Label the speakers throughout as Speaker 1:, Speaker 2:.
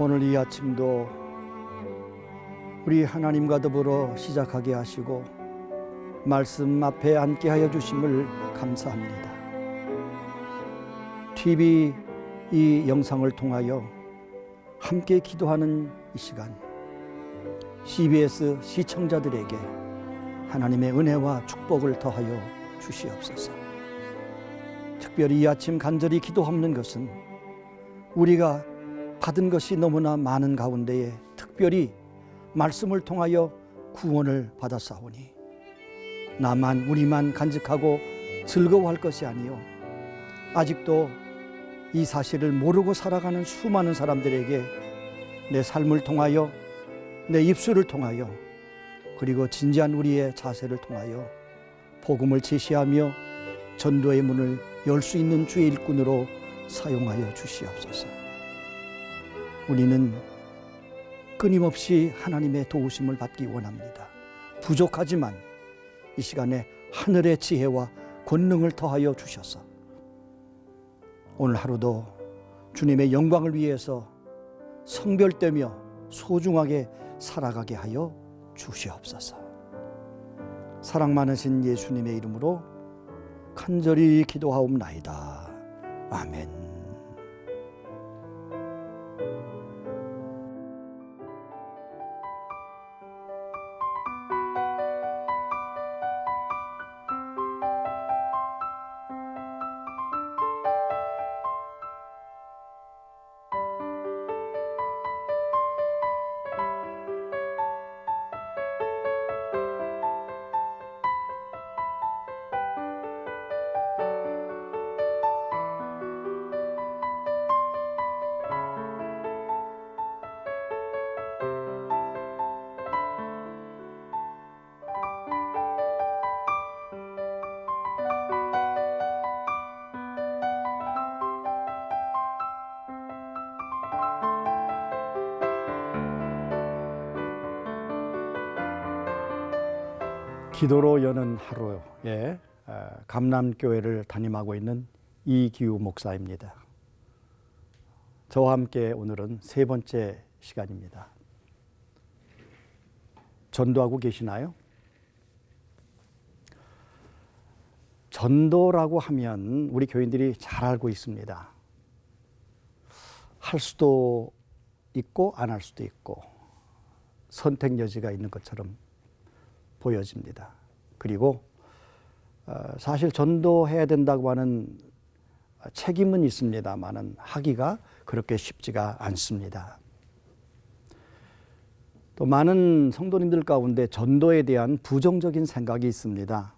Speaker 1: 오늘 이 아침도 우리 하나님과 더불어 시작하게 하시고 말씀 앞에 앉게 하여 주심을 감사합니다. TV 이 영상을 통하여 함께 기도하는 이 시간, CBS 시청자들에게 하나님의 은혜와 축복을 더하여 주시옵소서. 특별히 이 아침 간절히 기도하는 것은 우리가 받은 것이 너무나 많은 가운데에 특별히 말씀을 통하여 구원을 받았사오니 나만 우리만 간직하고 즐거워할 것이 아니요 아직도 이 사실을 모르고 살아가는 수많은 사람들에게 내 삶을 통하여 내 입술을 통하여 그리고 진지한 우리의 자세를 통하여 복음을 제시하며 전도의 문을 열 수 있는 주의 일꾼으로 사용하여 주시옵소서. 우리는 끊임없이 하나님의 도우심을 받기 원합니다. 부족하지만 이 시간에 하늘의 지혜와 권능을 더하여 주셔서 오늘 하루도 주님의 영광을 위해서 성별되며 소중하게 살아가게 하여 주시옵소서. 사랑 많으신 예수님의 이름으로 간절히 기도하옵나이다. 아멘. 기도로 여는 하루에 감람교회를 담임하고 있는 이기우 목사입니다. 저와 함께 오늘은 세 번째 시간입니다. 전도하고 계시나요? 전도라고 하면 우리 교인들이 잘 알고 있습니다. 할 수도 있고 안 할 수도 있고 선택 여지가 있는 것처럼 보여집니다. 그리고 사실 전도해야 된다고 하는 책임은 있습니다만은 하기가 그렇게 쉽지가 않습니다. 또 많은 성도님들 가운데 전도에 대한 부정적인 생각이 있습니다.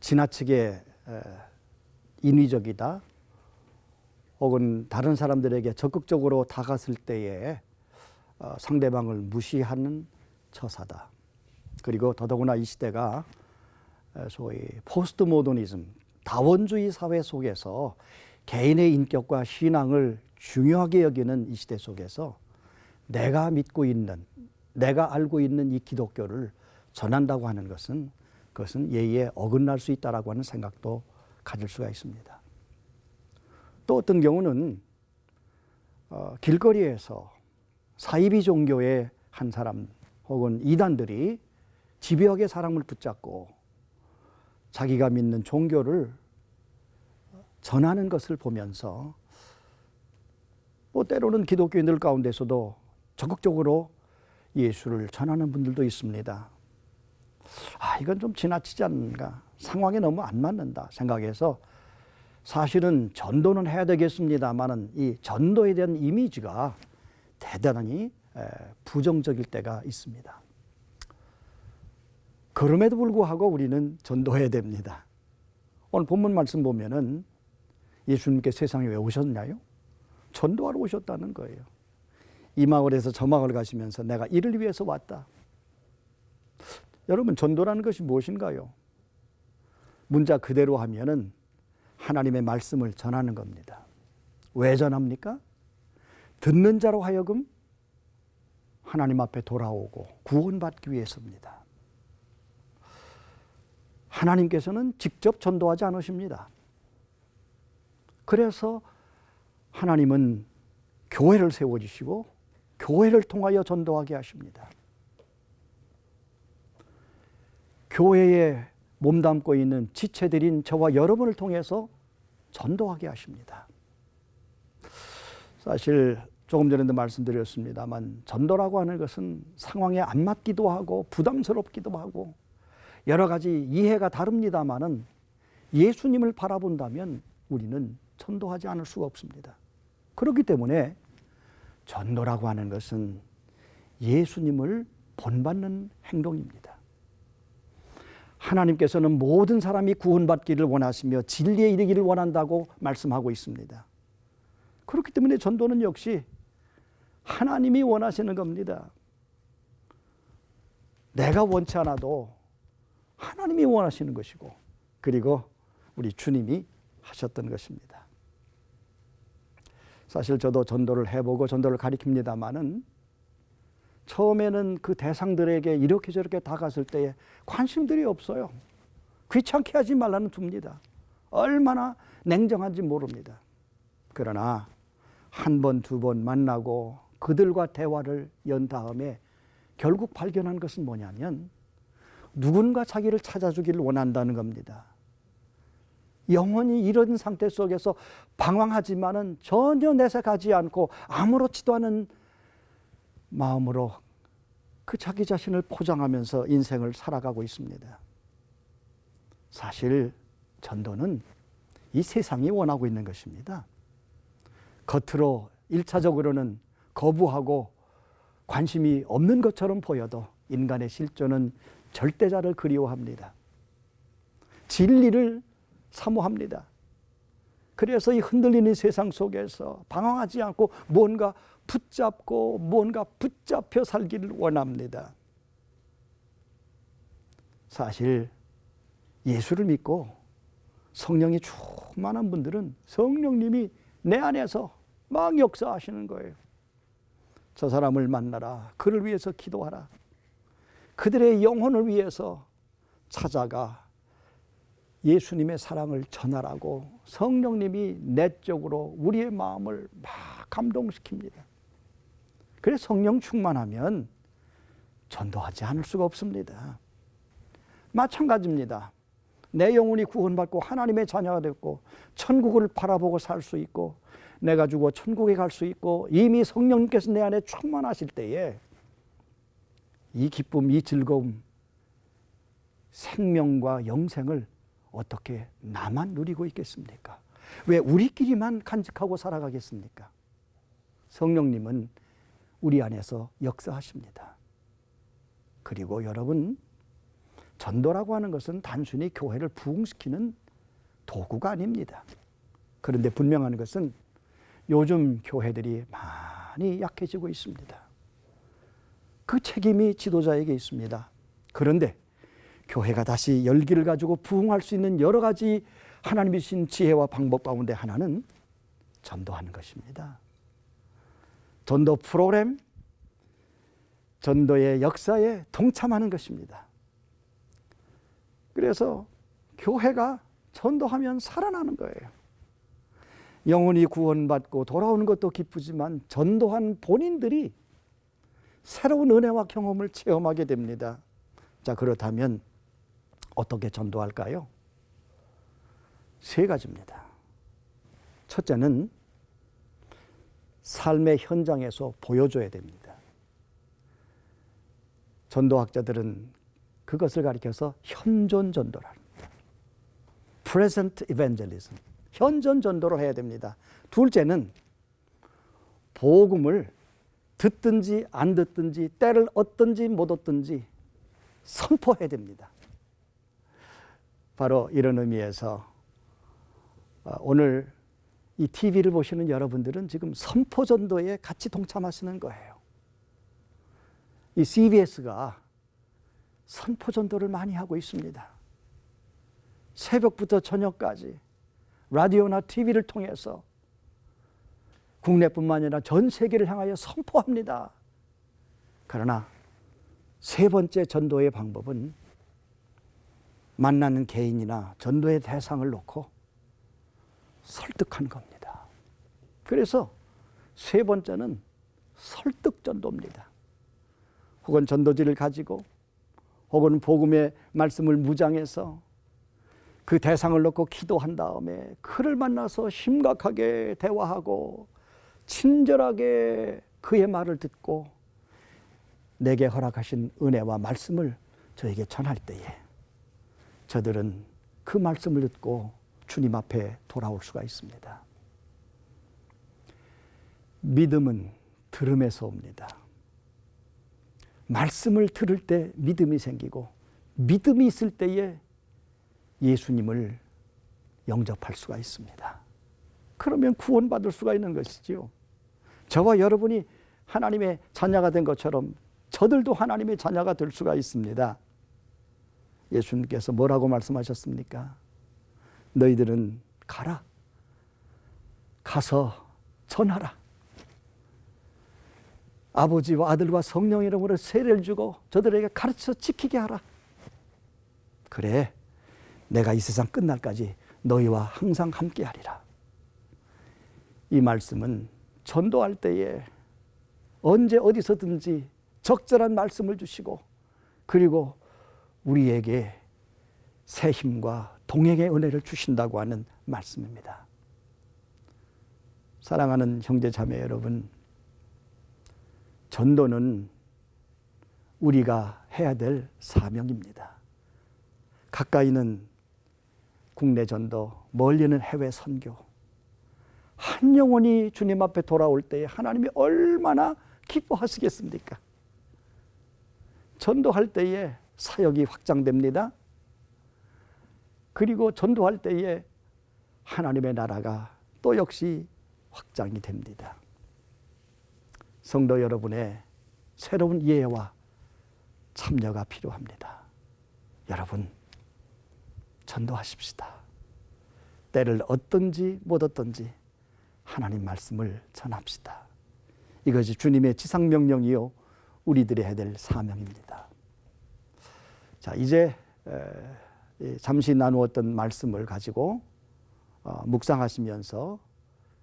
Speaker 1: 지나치게 인위적이다 혹은 다른 사람들에게 적극적으로 다가설 때에 상대방을 무시하는 처사다. 그리고 더더구나 이 시대가 소위 포스트 모더니즘, 다원주의 사회 속에서 개인의 인격과 신앙을 중요하게 여기는 이 시대 속에서 내가 믿고 있는, 내가 알고 있는 이 기독교를 전한다고 하는 것은 그것은 예의에 어긋날 수 있다라고 하는 생각도 가질 수가 있습니다. 또 어떤 경우는 길거리에서 사이비 종교의 한 사람 혹은 이단들이 집요하게 사람을 붙잡고 자기가 믿는 종교를 전하는 것을 보면서 때로는 기독교인들 가운데서도 적극적으로 예수를 전하는 분들도 있습니다. 이건 좀 지나치지 않는가, 상황에 너무 안 맞는다 생각해서 사실은 전도는 해야 되겠습니다만은 이 전도에 대한 이미지가 대단히 부정적일 때가 있습니다. 그럼에도 불구하고 우리는 전도해야 됩니다. 오늘 본문 말씀 보면은 예수님께 세상에 왜 오셨나요? 전도하러 오셨다는 거예요. 이 마을에서 저 마을 가시면서 내가 이를 위해서 왔다. 여러분, 전도라는 것이 무엇인가요? 문자 그대로 하면은 하나님의 말씀을 전하는 겁니다. 왜 전합니까? 듣는 자로 하여금 하나님 앞에 돌아오고 구원받기 위해서입니다. 하나님께서는 직접 전도하지 않으십니다. 그래서 하나님은 교회를 세워주시고 교회를 통하여 전도하게 하십니다. 교회에 몸담고 있는 지체들인 저와 여러분을 통해서 전도하게 하십니다. 사실 조금 전에도 말씀드렸습니다만 전도라고 하는 것은 상황에 안 맞기도 하고 부담스럽기도 하고 여러 가지 이해가 다릅니다마는 예수님을 바라본다면 우리는 전도하지 않을 수가 없습니다. 그렇기 때문에 전도라고 하는 것은 예수님을 본받는 행동입니다. 하나님께서는 모든 사람이 구원받기를 원하시며 진리에 이르기를 원한다고 말씀하고 있습니다. 그렇기 때문에 전도는 역시 하나님이 원하시는 겁니다. 내가 원치 않아도 하나님이 원하시는 것이고 그리고 우리 주님이 하셨던 것입니다. 사실 저도 전도를 해보고 전도를 가리킵니다마는 처음에는 그 대상들에게 이렇게 저렇게 다가설 때에 관심들이 없어요. 귀찮게 하지 말라는 둡니다. 얼마나 냉정한지 모릅니다. 그러나 한 번, 두 번 만나고 그들과 대화를 연 다음에 결국 발견한 것은 뭐냐면 누군가 자기를 찾아주기를 원한다는 겁니다. 영원히 이런 상태 속에서 방황하지만은 전혀 내색하지 않고 아무렇지도 않은 마음으로 그 자기 자신을 포장하면서 인생을 살아가고 있습니다. 사실 전도는 이 세상이 원하고 있는 것입니다. 겉으로 1차적으로는 거부하고 관심이 없는 것처럼 보여도 인간의 실존은 절대자를 그리워합니다. 진리를 사모합니다. 그래서 이 흔들리는 세상 속에서 방황하지 않고 뭔가 붙잡고 뭔가 붙잡혀 살기를 원합니다. 사실 예수를 믿고 성령이 충만한 분들은 성령님이 내 안에서 막 역사하시는 거예요. 저 사람을 만나라. 그를 위해서 기도하라. 그들의 영혼을 위해서 찾아가 예수님의 사랑을 전하라고 성령님이 내적으로 우리의 마음을 막 감동시킵니다. 그래서 성령 충만하면 전도하지 않을 수가 없습니다. 마찬가지입니다. 내 영혼이 구원받고 하나님의 자녀가 됐고 천국을 바라보고 살 수 있고 내가 죽어 천국에 갈 수 있고 이미 성령님께서 내 안에 충만하실 때에 이 기쁨, 이 즐거움, 생명과 영생을 어떻게 나만 누리고 있겠습니까? 왜 우리끼리만 간직하고 살아가겠습니까? 성령님은 우리 안에서 역사하십니다. 그리고 여러분, 전도라고 하는 것은 단순히 교회를 부흥시키는 도구가 아닙니다. 그런데 분명한 것은 요즘 교회들이 많이 약해지고 있습니다. 그 책임이 지도자에게 있습니다. 그런데 교회가 다시 열기를 가지고 부흥할 수 있는 여러 가지 하나님이 주신 지혜와 방법 가운데 하나는 전도하는 것입니다. 전도 프로그램, 전도의 역사에 동참하는 것입니다. 그래서 교회가 전도하면 살아나는 거예요. 영혼이 구원받고 돌아오는 것도 기쁘지만 전도한 본인들이 새로운 은혜와 경험을 체험하게 됩니다. 자, 그렇다면 어떻게 전도할까요? 세 가지입니다. 첫째는 삶의 현장에서 보여줘야 됩니다. 전도학자들은 그것을 가리켜서 현존 전도라 합니다. Present Evangelism. 현존 전도를 해야 됩니다. 둘째는 복음을 듣든지 안 듣든지 때를 얻든지 못 얻든지 선포해야 됩니다. 바로 이런 의미에서 오늘 이 TV를 보시는 여러분들은 지금 선포 전도에 같이 동참하시는 거예요. 이 CBS가 선포 전도를 많이 하고 있습니다. 새벽부터 저녁까지 라디오나 TV를 통해서 국내뿐만 아니라 전 세계를 향하여 선포합니다. 그러나 세 번째 전도의 방법은 만나는 개인이나 전도의 대상을 놓고 설득하는 겁니다. 그래서 세 번째는 설득 전도입니다. 혹은 전도지를 가지고 혹은 복음의 말씀을 무장해서 그 대상을 놓고 기도한 다음에 그를 만나서 심각하게 대화하고 친절하게 그의 말을 듣고 내게 허락하신 은혜와 말씀을 저에게 전할 때에 저들은 그 말씀을 듣고 주님 앞에 돌아올 수가 있습니다. 믿음은 들음에서 옵니다. 말씀을 들을 때 믿음이 생기고 믿음이 있을 때에 예수님을 영접할 수가 있습니다. 그러면 구원받을 수가 있는 것이지요. 저와 여러분이 하나님의 자녀가 된 것처럼 저들도 하나님의 자녀가 될 수가 있습니다. 예수님께서 뭐라고 말씀하셨습니까? 너희들은 가라. 가서 전하라. 아버지와 아들과 성령 이름으로 세례를 주고 저들에게 가르쳐 지키게 하라. 그래, 내가 이 세상 끝날까지 너희와 항상 함께 하리라. 이 말씀은 전도할 때에 언제 어디서든지 적절한 말씀을 주시고 그리고 우리에게 새 힘과 동행의 은혜를 주신다고 하는 말씀입니다. 사랑하는 형제 자매 여러분, 전도는 우리가 해야 될 사명입니다. 가까이는 국내 전도, 멀리는 해외 선교. 한 영혼이 주님 앞에 돌아올 때에 하나님이 얼마나 기뻐하시겠습니까? 전도할 때에 사역이 확장됩니다. 그리고 전도할 때에 하나님의 나라가 또 역시 확장이 됩니다. 성도 여러분의 새로운 이해와 참여가 필요합니다. 여러분, 전도하십시다. 때를 얻든지 못 얻든지 하나님 말씀을 전합시다. 이것이 주님의 지상명령이요 우리들이 해야 될 사명입니다. 자, 이제 잠시 나누었던 말씀을 가지고 묵상하시면서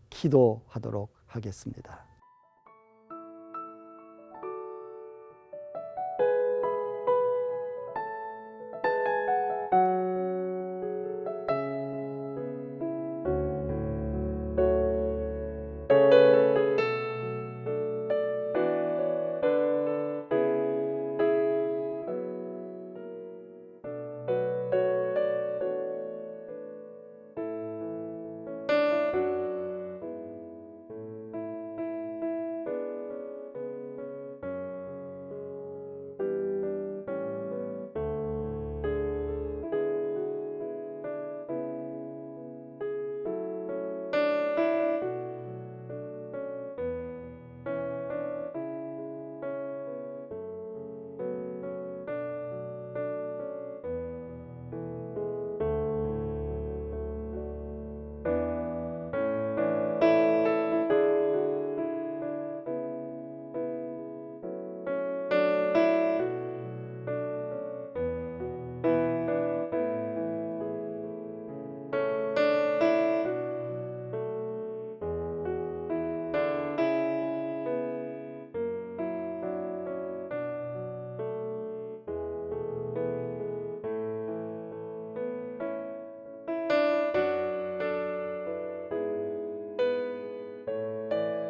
Speaker 1: 기도하도록 하겠습니다.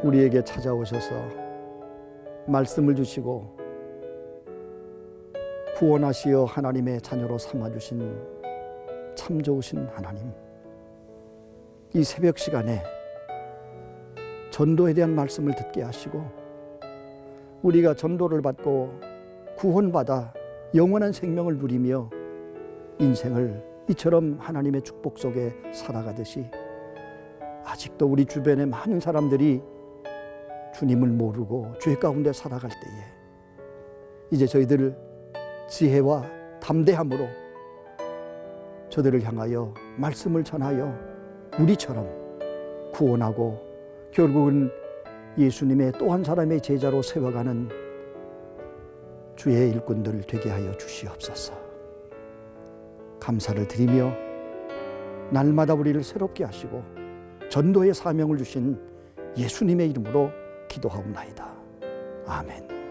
Speaker 1: 우리에게 찾아오셔서 말씀을 주시고 구원하시어 하나님의 자녀로 삼아주신 참 좋으신 하나님, 이 새벽 시간에 전도에 대한 말씀을 듣게 하시고 우리가 전도를 받고 구원받아 영원한 생명을 누리며 인생을 이처럼 하나님의 축복 속에 살아가듯이 아직도 우리 주변에 많은 사람들이 주님을 모르고 죄 가운데 살아갈 때에 이제 저희들을 지혜와 담대함으로 저들을 향하여 말씀을 전하여 우리처럼 구원하고 결국은 예수님의 또 한 사람의 제자로 세워가는 주의 일꾼들 되게 하여 주시옵소서. 감사를 드리며 날마다 우리를 새롭게 하시고 전도의 사명을 주신 예수님의 이름으로 기도하옵나이다. 아멘.